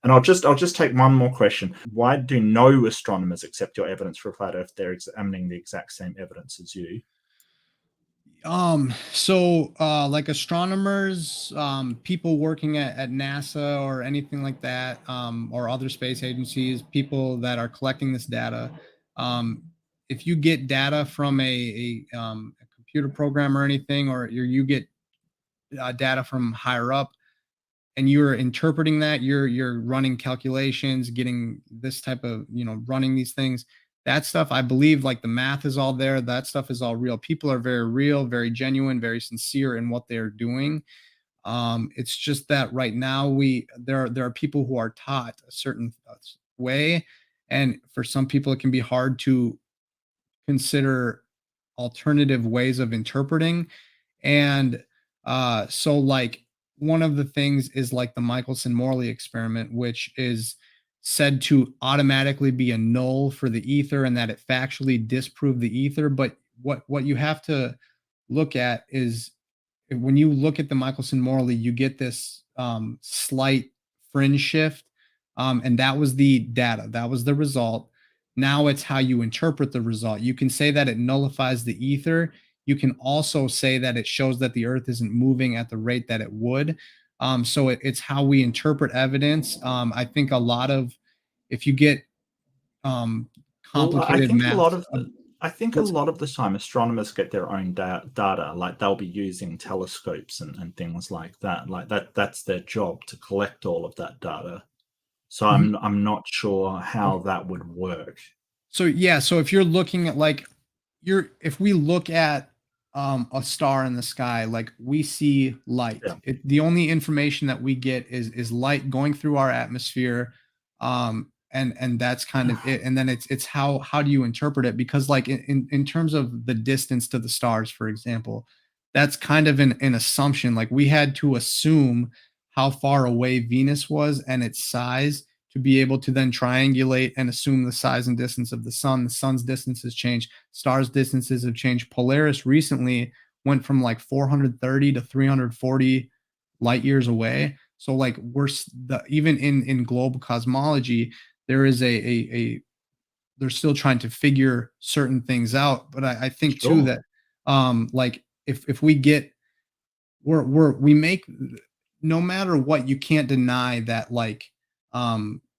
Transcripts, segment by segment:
And I'll just take one more question. Why do no astronomers accept your evidence for a flat Earth? They're examining the exact same evidence as you. Like astronomers, people working at NASA or anything like that, or other space agencies, people that are collecting this data, um, if you get data from a computer program or anything, or you get data from higher up, and you're interpreting that, you're running calculations, getting this type of, running these things, that stuff, I believe, like the math is all there, that stuff is all real. People are very real, very genuine, very sincere in what they're doing. It's just that right now there are people who are taught a certain way, and for some people it can be hard to consider alternative ways of interpreting. And so like one of the things is like the Michelson-Morley experiment, which is said to automatically be a null for the ether, and that it factually disproved the ether. But what you have to look at is, when you look at the Michelson-Morley, you get this slight fringe shift, and that was the data, that was the result. Now it's how you interpret the result. You can say that it nullifies the ether. You can also say that it shows that the Earth isn't moving at the rate that it would. It's how we interpret evidence. I think a lot of, if you get um, Well, I complicated think a math, lot of the I think a lot of the time astronomers get their own data. Like they'll be using telescopes and things like that. Like that's their job, to collect all of that data. So Mhm. I'm not sure how that would work. So yeah, so if you're looking at like if we look at a star in the sky, like we see light. Yeah. The only information that we get is light going through our atmosphere. And that's kind of it. And then it's how do you interpret it? Because like in terms of the distance to the stars, for example, that's kind of an assumption. Like we had to assume how far away Venus was and its size to be able to then triangulate and assume the size and distance of the sun. The sun's distance has changed. Stars' distances have changed. Polaris recently went from like 430 to 340 light years away. So like even in global cosmology, there is a they're still trying to figure certain things out. But I think too Sure. that like if we get we make, no matter what, you can't deny that, like,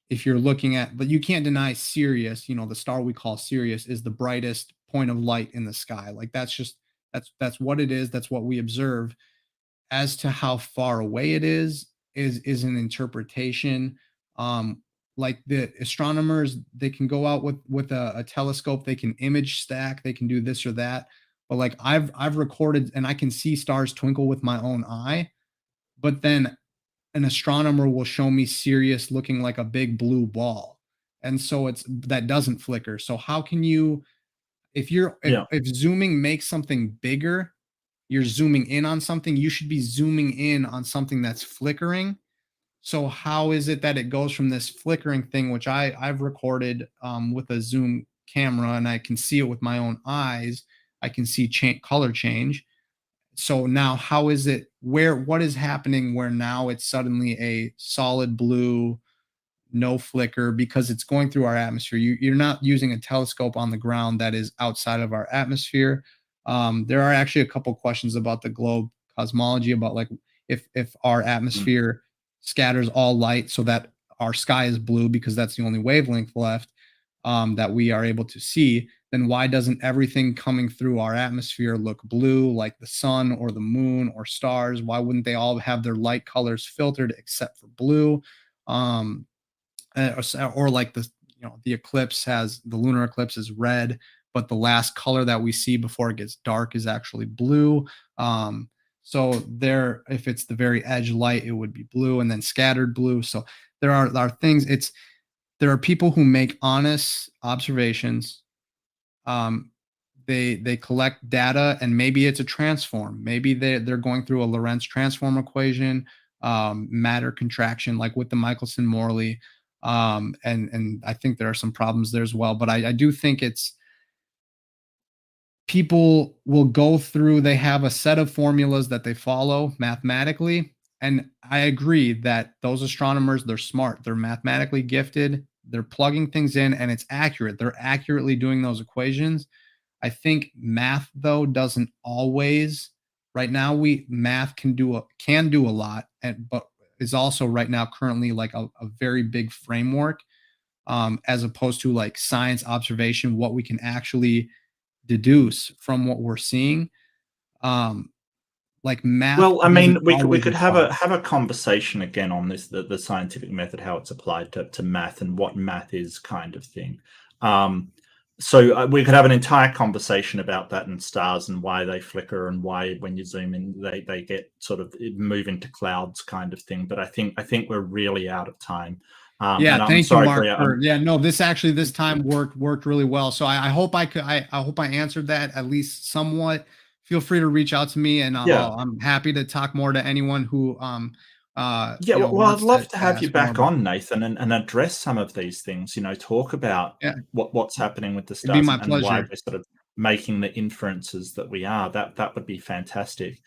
if you're looking at, but you can't deny Sirius, the star we call Sirius is the brightest point of light in the sky. Like that's just, that's what it is, that's what we observe. As to how far away it is an interpretation. Like the astronomers, they can go out with a telescope, they can image stack, they can do this or that. But like I've recorded and I can see stars twinkle with my own eye, but then an astronomer will show me Sirius looking like a big blue ball. And so it's that doesn't flicker. So how can you, Yeah. if zooming makes something bigger, you're zooming in on something, you should be zooming in on something that's flickering. So how is it that it goes from this flickering thing, which I've recorded with a zoom camera, and I can see it with my own eyes, I can see color change. So now how is it, what is happening where now it's suddenly a solid blue, no flicker, because it's going through our atmosphere. You're not using a telescope on the ground that is outside of our atmosphere. There are actually a couple questions about the globe cosmology, about like if our Mm. atmosphere scatters all light so that our sky is blue because that's the only wavelength left, that we are able to see, then why doesn't everything coming through our atmosphere look blue, like the sun or the moon or stars? Why wouldn't they all have their light colors filtered except for blue? Um, or like the eclipse has, the lunar eclipse is red, but the last color that we see before it gets dark is actually blue. So there, if it's the very edge light, it would be blue, and then scattered blue. So there are things, there are people who make honest observations. Um, they collect data, and maybe it's a transform, maybe they're going through a Lorentz transform equation, matter contraction, like with the Michelson-Morley. And I think there are some problems there as well, but I do think it's, people will go through, they have a set of formulas that they follow mathematically, And I agree that those astronomers, they're smart, they're mathematically gifted, they're plugging things in and it's accurate. They're accurately doing those equations. I think math though doesn't always. Right now, we math can do a lot, but is also right now currently like a very big framework, as opposed to like science observation, what we can actually deduce from what we're seeing. Um, like math Well, I mean, doesn't we always could apply. have a conversation again on this, the scientific method, how it's applied to math and what math is, kind of thing. Um, so we could have an entire conversation about that and stars and why they flicker and why when you zoom in they get sort of move into clouds, kind of thing. But I think we're really out of time. Yeah, And I'm thank you, sorry, Mark. Bria. For yeah, no, this time worked really well. So I hope I hope I answered that at least somewhat. Feel free to reach out to me, and Yeah. I'm happy to talk more to anyone who Yeah, well, I'd wants love to to have you ask more back about. on, Nathan, and address some of these things. Talk about Yeah, what's happening with the it'd be stars my and why pleasure. we're sort of making the inferences that we are. That would be fantastic.